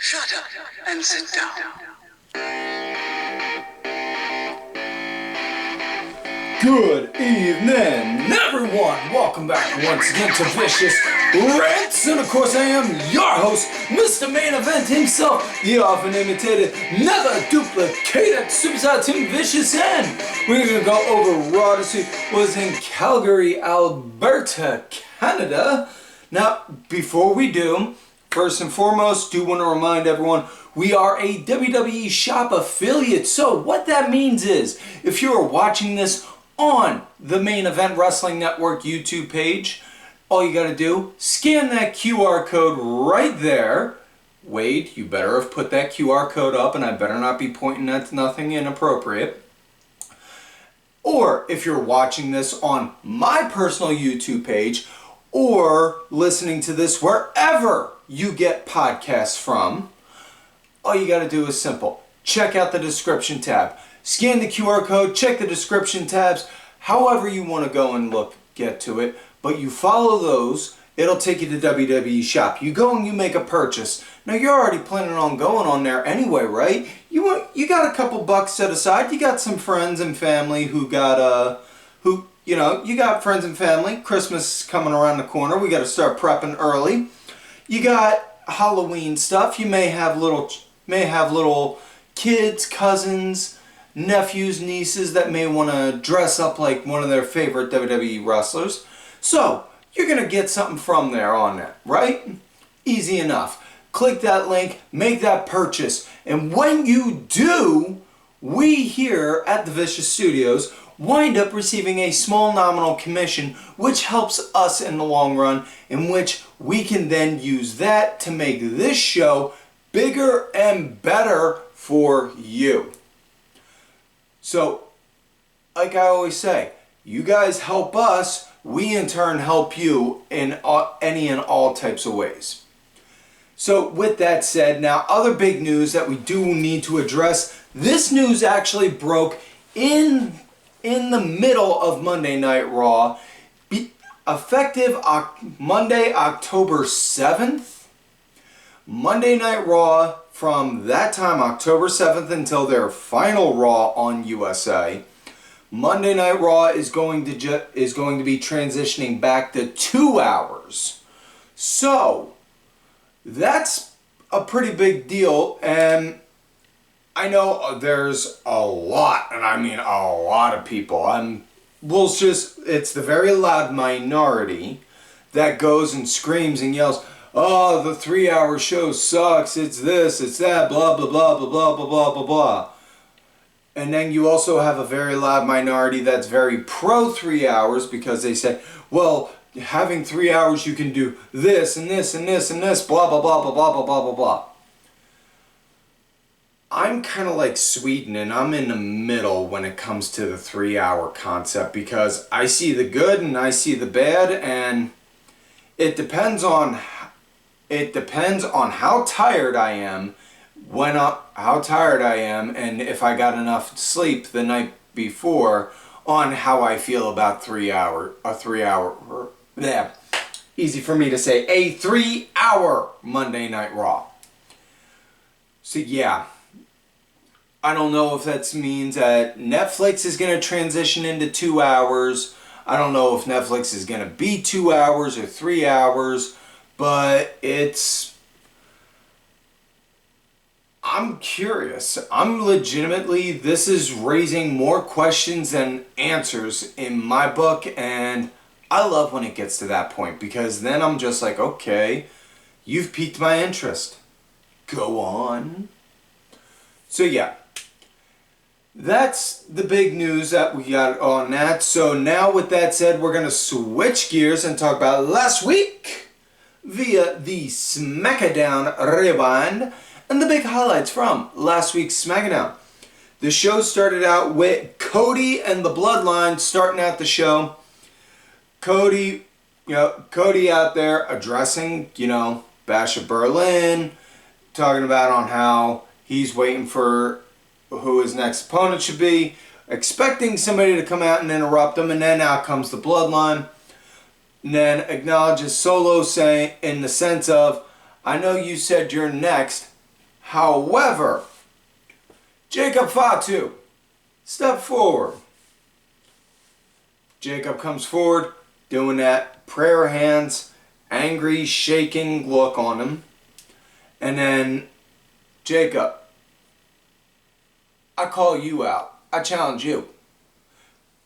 Shut up and sit down. Good evening, everyone. Welcome back once again to Vicious Rants. And of course, I am your host, Mr. Main Event himself, the often imitated, never duplicated Superstar Team Vicious. And we're going to go over Raw this week. Was in Calgary, Alberta, Canada. Now, before we do, first and foremost, do want to remind everyone, we are a WWE Shop affiliate. So what that means is, if you are watching this on the Main Event Wrestling Network YouTube page, all you gotta do, scan that QR code right there. Wade, you better have put that QR code up, and I better not be pointing at nothing inappropriate. Or if you're watching this on my personal YouTube page, or listening to this wherever you get podcasts from, all you gotta do is simple. Check out the description tab. Scan the QR code, check the description tabs, however you want to go and get to it. But you follow those, it'll take you to WWE Shop. You go and you make a purchase. Now you're already planning on going on there anyway, right? You got a couple bucks set aside. You got some friends and family you got friends and family. Christmas is coming around the corner. We got to start prepping early. You got Halloween stuff. You may have little kids, cousins, nephews, nieces that may want to dress up like one of their favorite WWE wrestlers. So, you're going to get something from there on that, right? Easy enough. Click that link, make that purchase, and when you do, we here at the Vicious Studios wind up receiving a small nominal commission, which helps us in the long run, in which we can then use that to make this show bigger and better for you. So, like I always say, you guys help us, we in turn help you in any and all types of ways. So with that said, now other big news that we do need to address. This news actually broke in the middle of Monday Night Raw, effective Monday, October 7th. Monday Night Raw, from that time, October 7th, until their final Raw on USA, Monday Night Raw is going to be transitioning back to 2 hours. So, that's a pretty big deal, and I know there's a lot, and I mean a lot of people. It's the very loud minority that goes and screams and yells, "Oh, the 3-hour show sucks, it's this, it's that, blah, blah, blah, blah, blah, blah, blah, blah, blah." And then you also have a very loud minority that's very pro 3 hours because they say, well, having 3 hours you can do this and this and this and this, blah, blah, blah, blah, blah, blah, blah, blah, blah. I'm kind of like Sweden, and I'm in the middle when it comes to the 3-hour concept, because I see the good and I see the bad, and it depends on how tired I am, and if I got enough sleep the night before, on how I feel about 3 hour. Easy for me to say, a 3-hour Monday Night Raw. So yeah, I don't know if that means that Netflix is going to transition into 2 hours. I don't know if Netflix is going to be 2 hours or 3 hours. But I'm curious. This is raising more questions than answers in my book, and I love when it gets to that point, because then I'm just like, okay, you've piqued my interest. Go on. So yeah, that's the big news that we got on that. So now with that said, we're going to switch gears and talk about last week via the SmackDown Rewind and the big highlights from last week's SmackDown. The show started out with Cody and the Bloodline starting out the show. Cody out there addressing, Bash of Berlin, talking about on how he's waiting for who his next opponent should be, expecting somebody to come out and interrupt him, and then out comes the Bloodline. And then acknowledges Solo, saying, in the sense of, I know you said you're next, However, Jacob Fatu stepped forward. Jacob comes forward, doing that prayer hands, angry, shaking look on him. And then, Jacob, I call you out. I challenge you.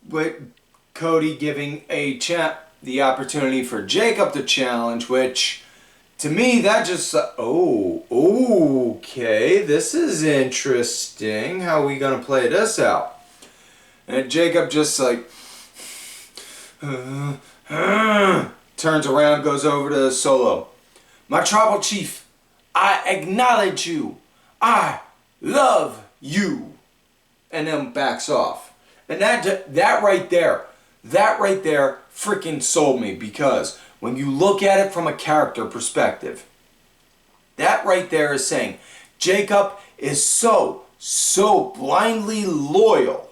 With Cody giving the opportunity for Jacob to challenge, which, to me, that just, okay, this is interesting. How are we going to play this out? And Jacob just like, turns around, goes over to Solo. My tribal chief, I acknowledge you. I love you. And then backs off. And that right there freaking sold me, because when you look at it from a character perspective, that right there is saying Jacob is so blindly loyal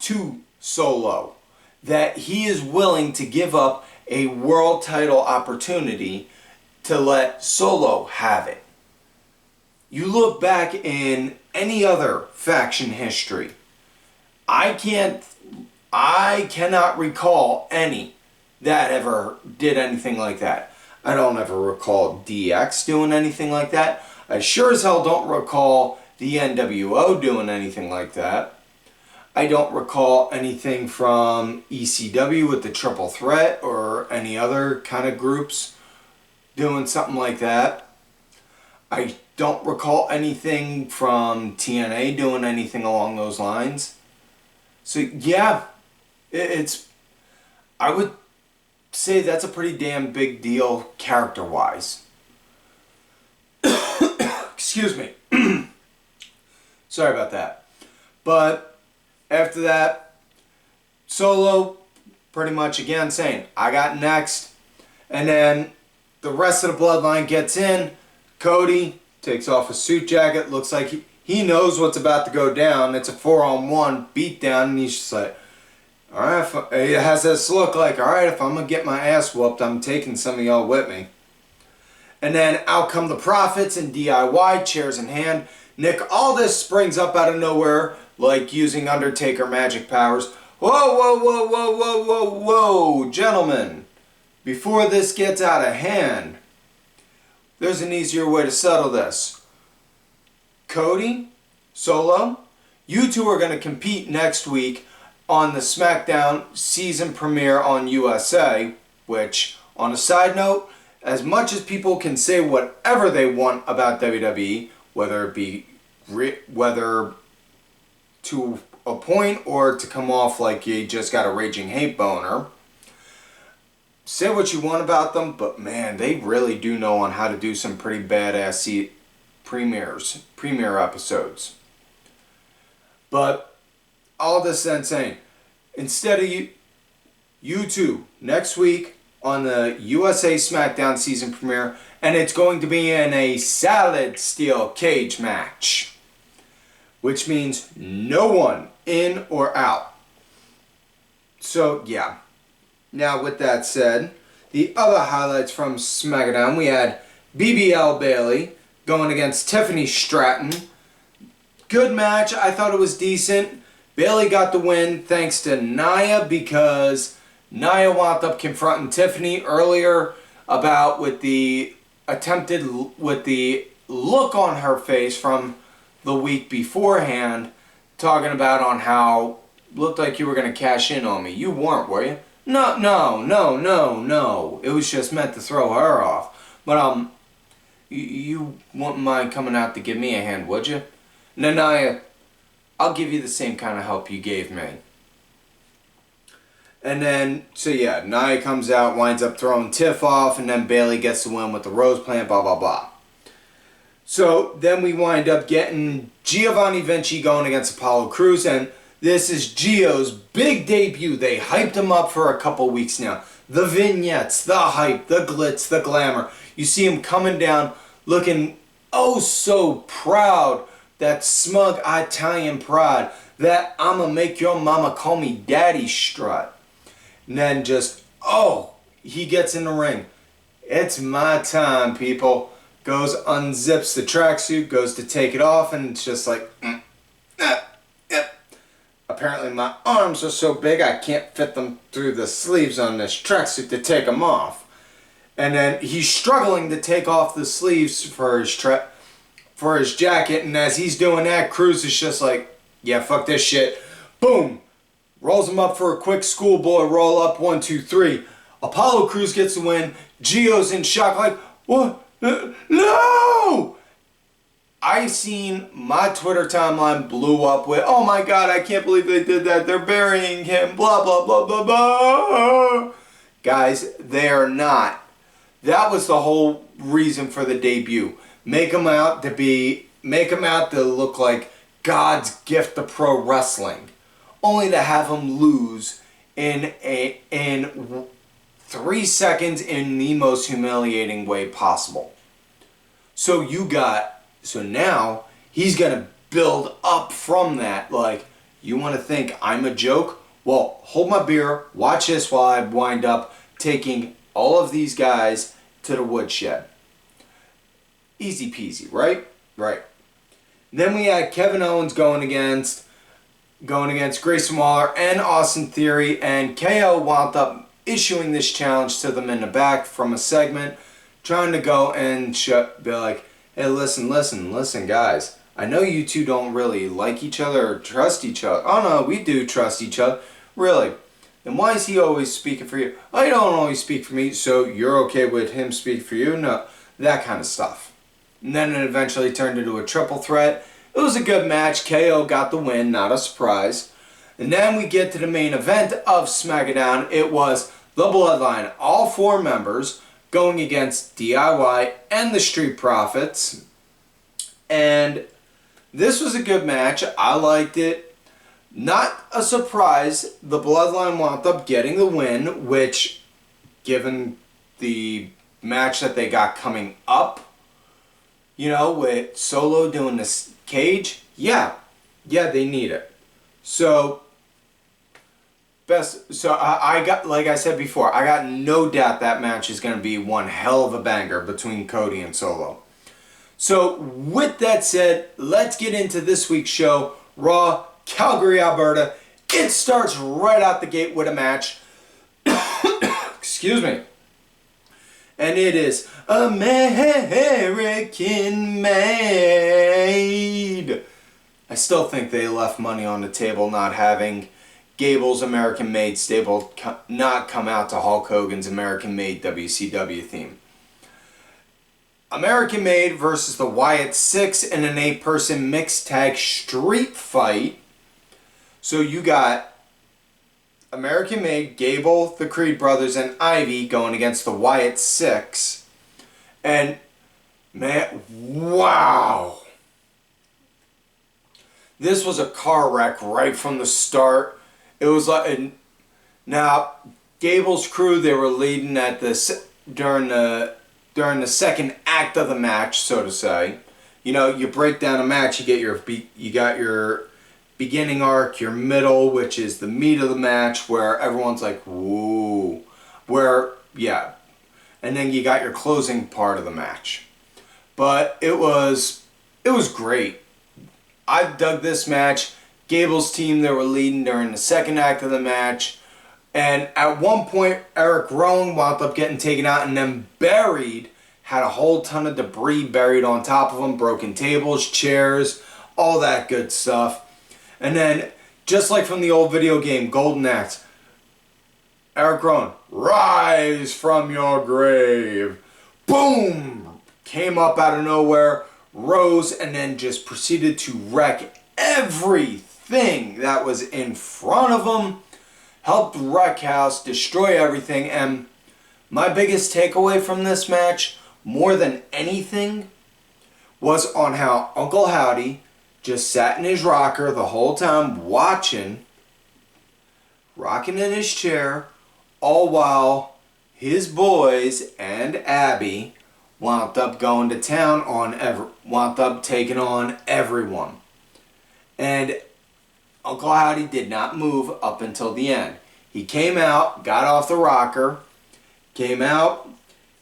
to Solo that he is willing to give up a world title opportunity to let Solo have it. You look back in any other faction history, I cannot recall any that ever did anything like that. I don't ever recall DX doing anything like that. I sure as hell don't recall the NWO doing anything like that. I don't recall anything from ECW with the Triple Threat or any other kind of groups doing something like that. I don't recall anything from TNA doing anything along those lines. So yeah, I would say that's a pretty damn big deal character-wise. Excuse me. Sorry about that. But after that, Solo pretty much again saying, I got next. And then the rest of the bloodline gets in. Cody takes off his suit jacket. Looks like he knows what's about to go down. It's a 4-on-1 beatdown. And he's just like, alright, it has this look like, alright, if I'm going to get my ass whooped, I'm taking some of y'all with me. And then out come the Prophets and DIY, chairs in hand. Nick Aldis springs up out of nowhere, like using Undertaker magic powers. Whoa, gentlemen. Before this gets out of hand, there's an easier way to settle this. Cody, Solo, you two are going to compete next week on the SmackDown season premiere on USA, which, on a side note, as much as people can say whatever they want about WWE, whether to a point or to come off like you just got a raging hate boner, say what you want about them, but man, they really do know on how to do some pretty badass premiere episodes. But all this then saying, instead of you two next week on the USA SmackDown season premiere, and it's going to be in a solid steel cage match, which means no one in or out. So yeah. Now with that said, the other highlights from SmackDown, we had BBL Bayley going against Tiffany Stratton. Good match. I thought it was decent. Bayley got the win thanks to Nia, because Nia wound up confronting Tiffany earlier about with the look on her face from the week beforehand, talking about on how looked like you were going to cash in on me. You weren't, were you? No. It was just meant to throw her off. But you wouldn't mind coming out to give me a hand, would you? No, Nia, I'll give you the same kind of help you gave me. And then, so yeah, Nia comes out, winds up throwing Tiff off, and then Bayley gets the win with the Rose Plant, blah, blah, blah. So then we wind up getting Giovanni Vinci going against Apollo Crews, and this is Gio's big debut. They hyped him up for a couple weeks now. The vignettes, the hype, the glitz, the glamour. You see him coming down looking oh so proud. That smug Italian pride. That I'ma make your mama call me daddy strut. And then just, he gets in the ring. It's my time, people. goes, unzips the tracksuit, goes to take it off, and it's just like, yep. Apparently my arms are so big I can't fit them through the sleeves on this tracksuit to take them off. And then he's struggling to take off the sleeves for his jacket, and as he's doing that, Cruz is just like, yeah, fuck this shit. Boom! Rolls him up for a quick schoolboy roll up, 1, 2, 3. Apollo Crews gets the win. Gio's in shock like, what? No! I seen my Twitter timeline blew up with, oh my god, I can't believe they did that. They're burying him, blah, blah, blah, blah, blah. Guys, they are not. That was the whole reason for the debut. Make him out to look like God's gift to pro wrestling. Only to have him lose in 3 seconds in the most humiliating way possible. So now he's gonna build up from that. Like, you wanna think I'm a joke? Well, hold my beer, watch this while I wind up taking all of these guys to the woodshed. Easy peasy, right? Right. Then we had Kevin Owens going against Grayson Waller and Austin Theory, and KO wound up issuing this challenge to them in the back from a segment, trying to go and be like, hey, listen, guys. I know you two don't really like each other or trust each other. Oh no, we do trust each other. Really. Then why is he always speaking for you? I don't always speak for me, so you're okay with him speaking for you? No, that kind of stuff. And then it eventually turned into a triple threat. It was a good match. KO got the win, not a surprise. And then we get to the main event of SmackDown. It was the Bloodline, all 4 members, going against DIY and the Street Profits. And this was a good match. I liked it. Not a surprise, the Bloodline wound up getting the win, which, given the match that they got coming up, you know, with Solo doing this cage, yeah, they need it. So, I got, like I said before, I got no doubt that match is going to be one hell of a banger between Cody and Solo. So, with that said, let's get into this week's show, Raw, Calgary, Alberta. It starts right out the gate with a match. Excuse me. And it is American made. I still think they left money on the table not having Gable's American Made stable not come out to Hulk Hogan's American Made WCW theme. American Made versus the Wyatt 6 in an 8-person mixed tag street fight. So you got American Made, Gable, the Creed brothers, and Ivy going against the Wyatt 6. And, man, wow. This was a car wreck right from the start. It was like, now, Gable's crew, they were leading at this during the second act of the match, so to say. You know, you break down a match, you got your beginning arc, your middle, which is the meat of the match, where everyone's like, woo. And then you got your closing part of the match. But it was great. I dug this match. Gable's team, they were leading during the second act of the match. And at one point, Eric Rowan wound up getting taken out and then buried. Had a whole ton of debris buried on top of him. Broken tables, chairs, all that good stuff. And then, just like from the old video game, Golden Axe, Eric Rowan, rise from your grave. Boom! Came up out of nowhere, rose, and then just proceeded to wreck everything that was in front of him. Helped wreck house, destroy everything. And my biggest takeaway from this match, more than anything, was on how Uncle Howdy just sat in his rocker the whole time watching, rocking in his chair, all while his boys and Abby wound up going to town wound up taking on everyone. And Uncle Howdy did not move up until the end. He came out, got off the rocker, came out,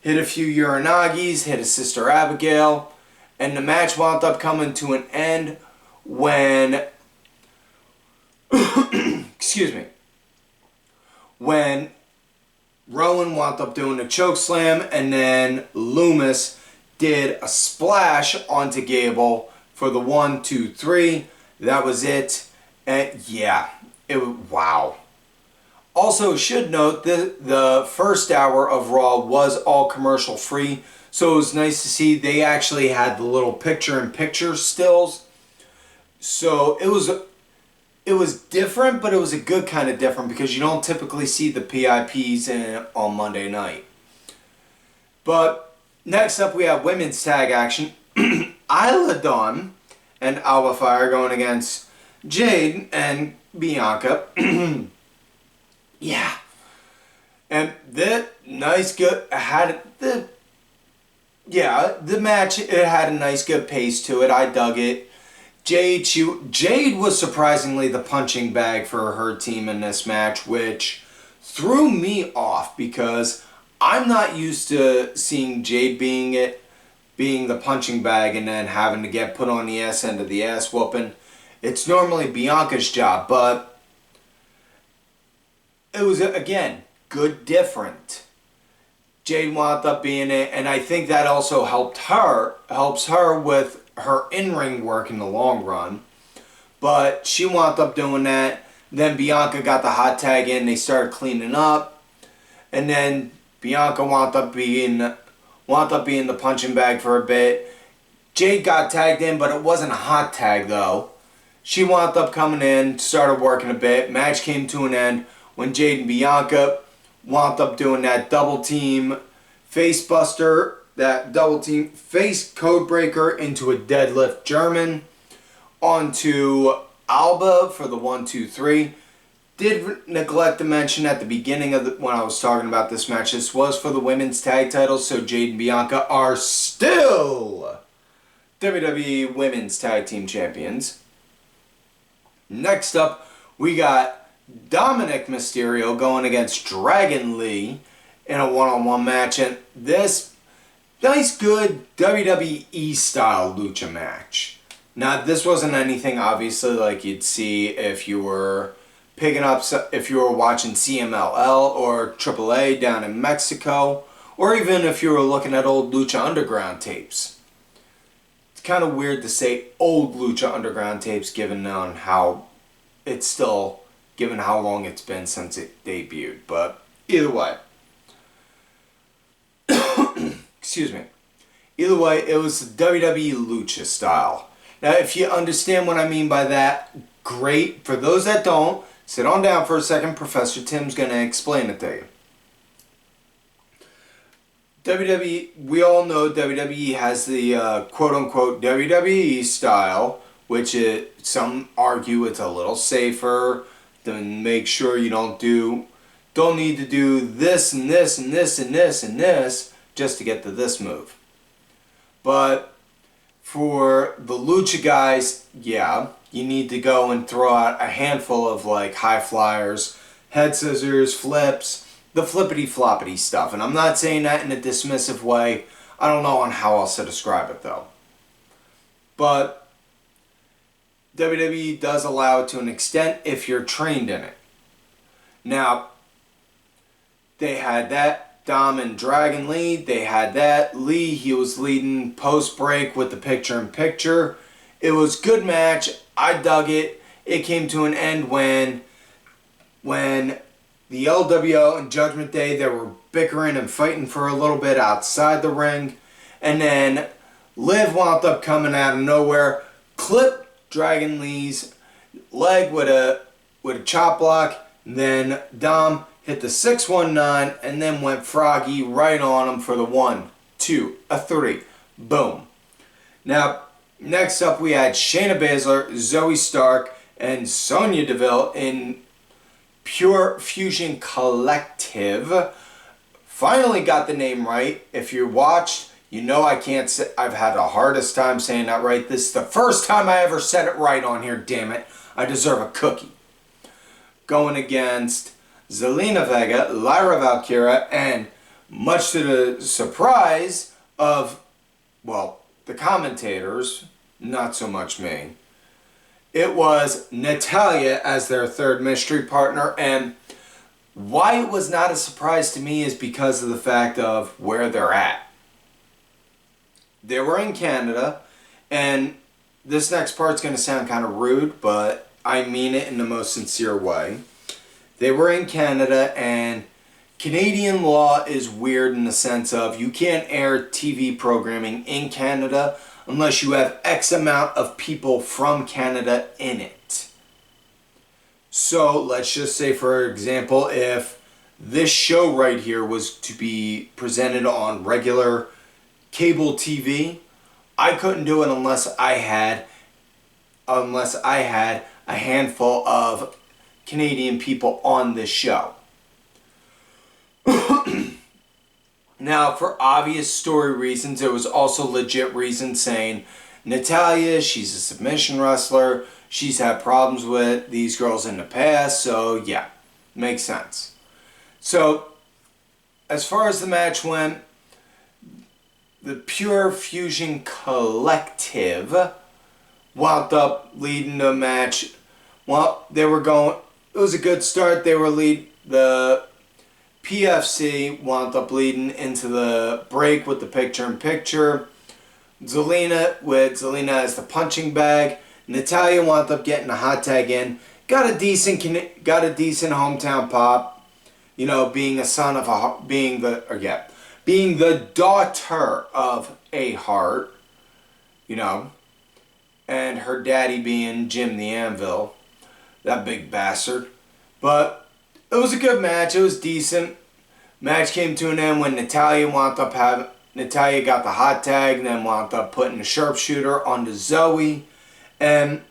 hit a few Uranagis, hit his sister Abigail, and the match wound up coming to an end when, excuse me, when Rowan wound up doing a choke slam, and then Loomis did a splash onto Gable for the 1, 2, 3. That was it. And yeah, wow. Also, should note that the first hour of Raw was all commercial free, so it was nice to see they actually had the little picture-in-picture stills. So it was different, but it was a good kind of different because you don't typically see the PIPs on Monday night. But next up, we have women's tag action. Isla Dunne and Alba Fyre going against Jade and Bianca. Yeah. And the match, it had a nice good pace to it. I dug it. Jade was surprisingly the punching bag for her team in this match, which threw me off because I'm not used to seeing Jade being the punching bag and then having to get put on the ass end of the ass whooping. It's normally Bianca's job, but it was, again, good different. Jade wound up being it, and I think that also helps her with her in-ring work in the long run. But she wound up doing that. Then Bianca got the hot tag in, they started cleaning up. And then Bianca wound up being the punching bag for a bit. Jade got tagged in, but it wasn't a hot tag though. She wound up coming in, started working a bit. Match came to an end when Jade and Bianca wound up doing that double team face buster, that double team face code breaker into a deadlift German onto Alba for the 1, 2, 3. Did neglect to mention at the beginning of when I was talking about this match, this was for the women's tag titles, so Jade and Bianca are still WWE Women's Tag Team Champions. Next up, we got Dominik Mysterio going against Dragon Lee in a one-on-one match, and this nice, good WWE style lucha match. Now, this wasn't anything obviously like you'd see if you were watching CMLL or AAA down in Mexico, or even if you were looking at old Lucha Underground tapes. It's kind of weird to say old Lucha Underground tapes given how long it's been since it debuted, but either way. Excuse me. Either way, it was WWE Lucha style. Now, if you understand what I mean by that, great. For those that don't, sit on down for a second. Professor Tim's going to explain it to you. WWE, we all know WWE has the quote-unquote WWE style, which some argue it's a little safer, to make sure you don't need to do this and this and this and this and this just to get to this move. But for the lucha guys, yeah, you need to go and throw out a handful of like high flyers, head scissors, flips, the flippity floppity stuff. And I'm not saying that in a dismissive way. I don't know on how else to describe it though. But WWE does allow it to an extent if you're trained in it. Now, they had that. Dom and Dragon Lee, they had that. Lee, he was leading post-break with the picture-in-picture. It was a good match. I dug it. It came to an end when the LWO and Judgment Day, they were bickering and fighting for a little bit outside the ring. And then Liv wound up coming out of nowhere, clipped Dragon Lee's leg with a chop block. And then Dom hit the 619 and then went froggy right on him for the 1, 2, 3. Boom. Now, next up we had Shayna Baszler, Zoe Stark, and Sonya Deville in Pure Fusion Collective. Finally got the name right. If you watched, you know I can't say, I've had the hardest time saying that right. This is the first time I ever said it right on here, damn it. I deserve a cookie. Going against Zelina Vega, Lyra Valkyria, and much to the surprise of, well, the commentators, not so much me. It was Natayla as their third mystery partner, and why it was not a surprise to me is because of the fact of where they're at. They were in Canada, and this next part's going to sound kind of rude, but I mean it in the most sincere way. They were in Canada, and Canadian law is weird in the sense of you can't air TV programming in Canada unless you have X amount of people from Canada in it. So let's just say, for example, if this show right here was to be presented on regular cable TV, I couldn't do it unless I had a handful of Canadian people on this show. Now, for obvious story reasons, there was also legit reasons saying Natayla, she's a submission wrestler, she's had problems with these girls in the past, so yeah, makes sense. So, as far as the match went, the Pure Fusion Collective wound up leading the match. Well, it was a good start. The PFC wound up leading into the break with the picture-in-picture. Zelina as the punching bag. Natayla wound up getting a hot tag in. Got a decent hometown pop. You know, being the daughter of a Hart. You know, and her daddy being Jim the Anvil. That big bastard. But it was a good match. It was decent. Match came to an end when Natayla got the hot tag and then wound up putting the sharpshooter onto Zoe. And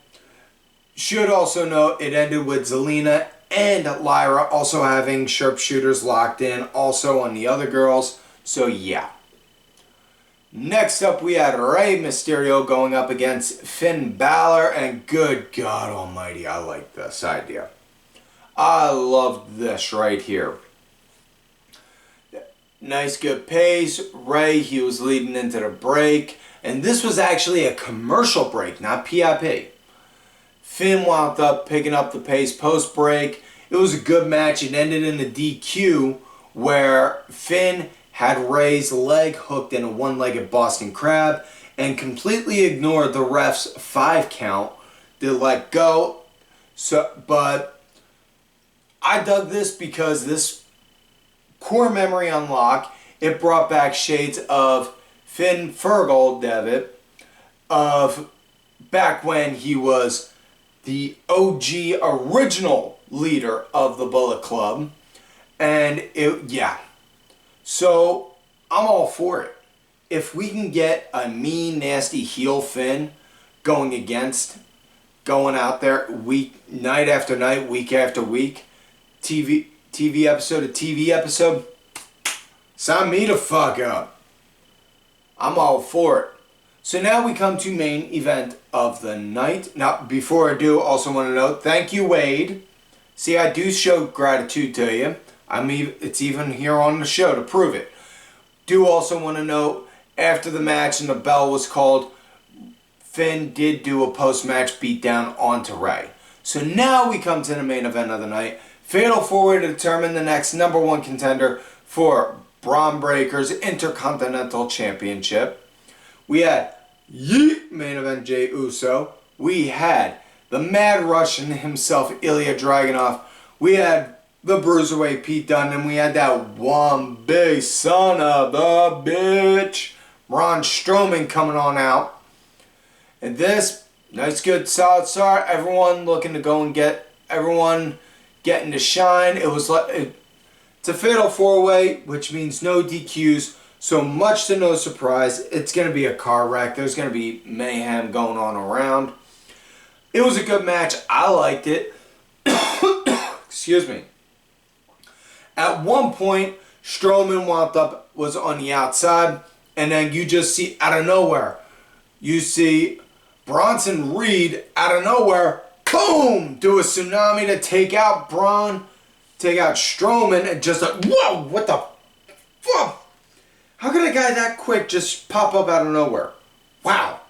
should also note it ended with Zelina and Lyra also having sharpshooters locked in also on the other girls. So yeah. Next up we had Rey Mysterio going up against Finn Balor, and good God almighty, I like this idea. I love this right here. Nice good pace. Rey, he was leading into the break, and this was actually a commercial break, not PIP. Finn wound up picking up the pace post break. It was a good match. It ended in a DQ where Finn had Rey's leg hooked in a one-legged Boston Crab and completely ignored the ref's 5 count to let go. But I dug this because this core memory unlock, it brought back shades of Finn Fergal, Devitt, of back when he was the OG original leader of the Bullet Club. And yeah. So, I'm all for it. If we can get a mean, nasty heel Finn going out there night after night, week after week, TV episode to TV episode, sign me the fuck up. I'm all for it. So now we come to main event of the night. Now, before I do, also want to note, thank you, Wade. See, I do show gratitude to you. It's even here on the show to prove it. Do also want to note, after the match and the bell was called, Finn did do a post-match beatdown onto Rey. So now we come to the main event of the night. Fatal 4-Way to determine the next number 1 contender for Braun Breaker's Intercontinental Championship. We had main event Jey Uso. We had the Mad Russian himself, Ilja Dragunov. We had the Bruiserweight Pete Dunne, and we had that one big son of a bitch, Braun Strowman, coming on out. And this, nice good solid start. Everyone looking to go and everyone getting to shine. It's a fatal 4-way, which means no DQs. So much to no surprise, it's going to be a car wreck. There's going to be mayhem going on around. It was a good match. I liked it. Excuse me. At one point, Strowman was on the outside, and then you just see out of nowhere, you see Bronson Reed out of nowhere, boom, do a tsunami to take out Braun, take out Strowman, and just like, whoa, what the Whoa! How could a guy that quick just pop up out of nowhere? Wow.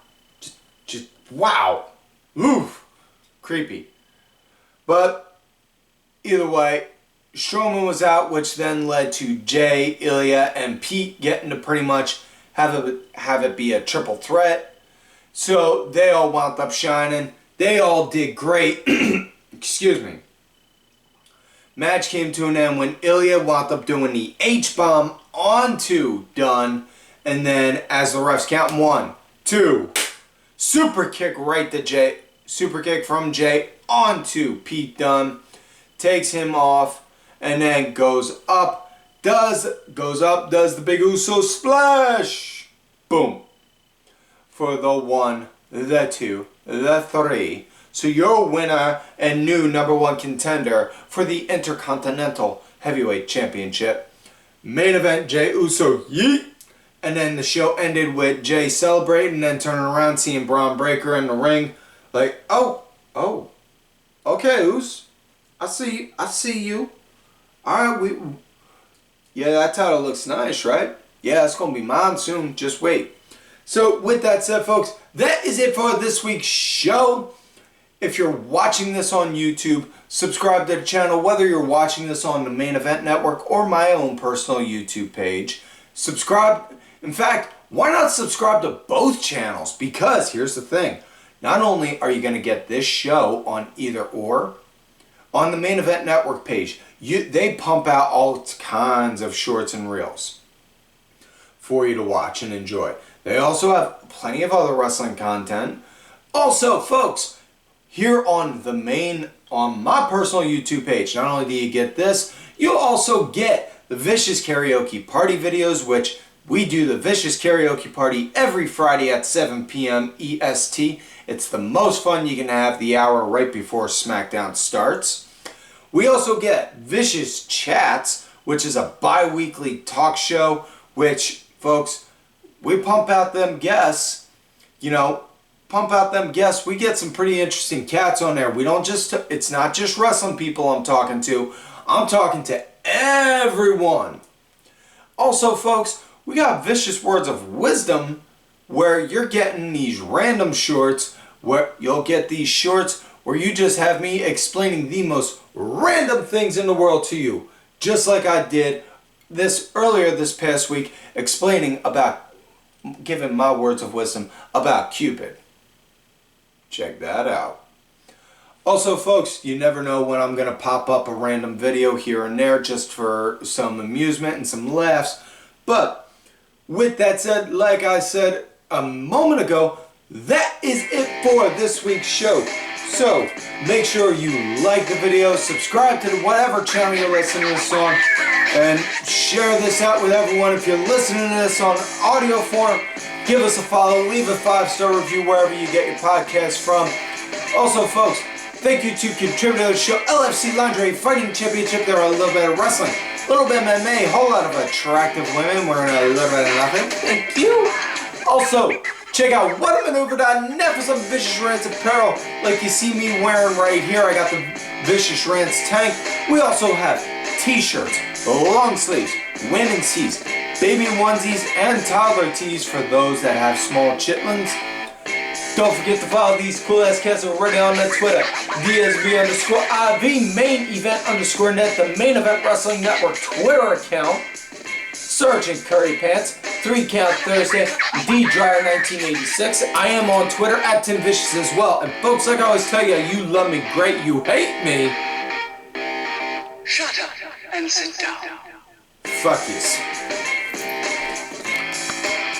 Just wow. Oof. Creepy. But either way, Storwman was out, which then led to Jay, Ilja, and Pete getting to pretty much have it be a triple threat. So they all wound up shining. They all did great. Excuse me. Match came to an end when Ilja wound up doing the H-bomb onto Dunne. And then as the refs count 1, 2, super kick right to Jay. Super kick from Jay onto Pete Dunne. Takes him off. And then goes up. Does the Big Uso splash. Boom. For the 1, the 2, the 3. So your winner and new #1 contender for the Intercontinental Heavyweight Championship. Main event, Jey Uso, yeet! And then the show ended with Jay celebrating and then turning around seeing Braun Breaker in the ring. Like, oh, okay, Us. I see you. Alright, yeah, that title looks nice, right? Yeah, it's going to be mine soon. Just wait. So, with that said, folks, that is it for this week's show. If you're watching this on YouTube, subscribe to the channel, whether you're watching this on the Main Event Network or my own personal YouTube page. Subscribe. In fact, why not subscribe to both channels? Because here's the thing. Not only are you going to get this show on either or, on the Main Event Network page, they pump out all kinds of shorts and reels for you to watch and enjoy. They also have plenty of other wrestling content. Also, folks, here on my personal YouTube page, not only do you get this, you'll also get the Vicious Karaoke Party videos, which we do the Vicious Karaoke Party every Friday at 7 p.m. EST. It's the most fun you can have the hour right before SmackDown starts. We also get Vicious Chats, which is a bi-weekly talk show, which, folks, we pump out them guests, we get some pretty interesting cats on there. We don't just, it's not just wrestling people I'm talking to everyone. Also, folks, we got Vicious Words of Wisdom, where you're getting these random shorts, where you'll get these shorts where you just have me explaining the most random things in the world to you, just like I did earlier this past week, giving my words of wisdom about Cupid. Check that out. Also, folks, you never know when I'm going to pop up a random video here and there just for some amusement and some laughs. But with that said, like I said a moment ago, that is it for this week's show. So make sure you like the video, subscribe to whatever channel you're listening to this on, and share this out with everyone. If you're listening to this on audio form, give us a follow, leave a 5-star review wherever you get your podcast from. Also, folks, thank you to contributor to the show, LFC Lingerie Fighting Championship. There are a little bit of wrestling, a little bit of MMA, a whole lot of attractive women wearing a little bit of nothing. Thank you. Also, check out whatamaneuver.net for some Vicious Rants apparel like you see me wearing right here. I got the Vicious Rants tank. We also have t-shirts, long sleeves, women's tees, baby onesies, and toddler tees for those that have small chitlins. Don't forget to follow these cool ass cats already on the Twitter, DSB_IV, main event _net, the Main Event Wrestling Network Twitter account. Sergeant Curry Pants, 3 Count Thursday, DDryer1986. I am on Twitter at Tim Vicious as well. And folks, like I always tell you, you love me great, you hate me. Shut up and sit down. Fuck yous.